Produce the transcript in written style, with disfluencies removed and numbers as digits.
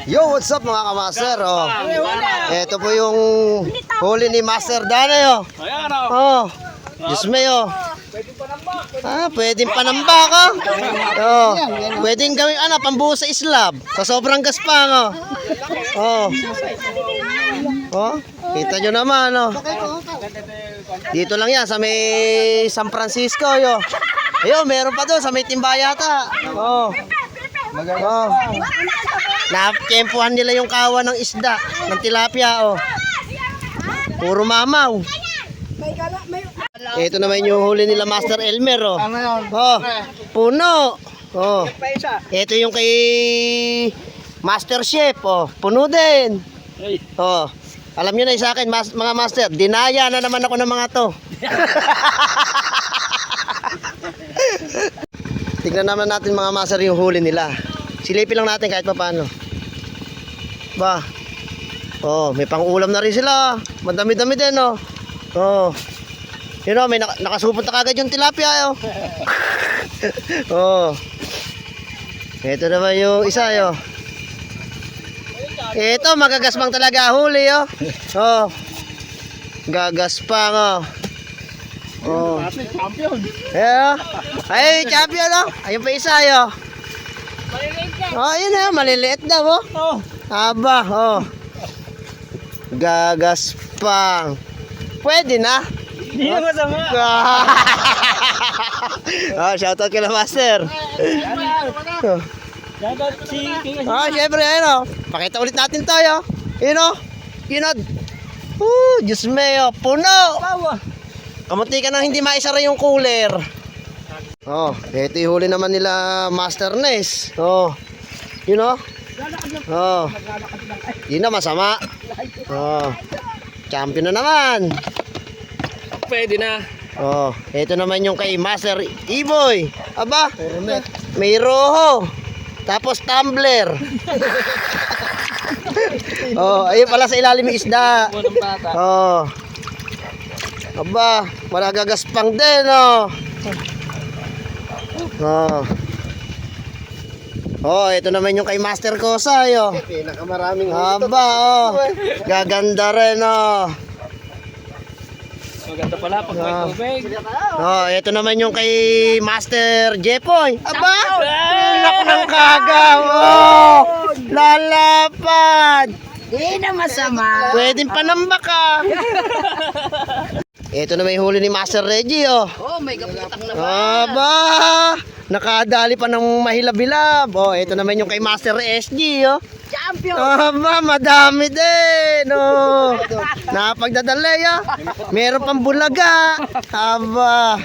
Yo, what's up mga kamaster? Oh. Ito po yung huli ni Master Danay. Oh. Oh. Diyos me, oh. Pwedeng panambak, oh. Oh. Pwedeng gawing pambuo sa islab. Sa sobrang gaspang, oh. Oh. Oh. Kita nyo naman, oh. Dito lang yan, sa may San Francisco, yo. Ayun, meron pa doon, sa may Timbayata. Oh. Oh. Nakempuhan nila yung kawa ng isda, ng tilapia, oh. Puro mamaw. Ito naman yung huli nila Master Elmer, oh. Oh, puno. Oh. Ito yung kay Master Chef, oh. Puno din. Oh. Alam niyo na sa akin, mga master, dinaya na naman ako ng mga to. Tignan naman natin mga master yung huli nila. Silipin lang natin kahit pa paano. Ba. Oh, may pang-ulam na rin sila. Madami-dami din, oh. Oh. You know, may nakasupot na kagad yung tilapia, oh. Oh. Ito naman yung isa, oh. Ito, magagasbang talaga huli, oh. Oh. Gagaspang, oh. Oh. Champion. Yeah. Ay, champion, oh. Ayun pa isa, oh. Oh, yun na, maliliit daw, oh. Oh. Aba, oh. Gagaspang. Pwede na. Hindi na masama. Oh, shoutout kay Master. Oh. Shoutout si King. Syempre, ayun, oh. Pakita ulit natin tayo. Yun, oh. Yun, oh. Diyos me, oh. Puno. Kamunti ka nang hindi maisara yung cooler. Oh, ito yung huli naman nila Master Ness. Oh. Yun, oh. Oh. Yun na masama. Oh. Champion na naman. Pwede na. Oh, ito naman yung kay Master Iboy. Aba, may roho. Tapos tumbler. Oh, ayun pala sa ilalim ng isda. Oh. Aba, wala gagaspang din, oh. Oh. Oh, ito naman yung kay Master Kosay, oh. Pinakamaraming aba, oh. Gaganda rin, oh. Maganda pala pag may tubig. Oh, ito naman yung kay Master Jepoy. Aba! Naku ng kagaw, oh. Lalapad. Di na masama. Pwedeng panambak, ah. Ito naman yung huli ni Master Reggie, oh. Oh, may kaputang na ba? Aba! Nakadali pa ng mahilab-hilab. Oh, ito naman yung kay Master SG, oh. Champion! Aba, madami din, oh. Napagdadala, oh. Meron pang bulaga. Aba.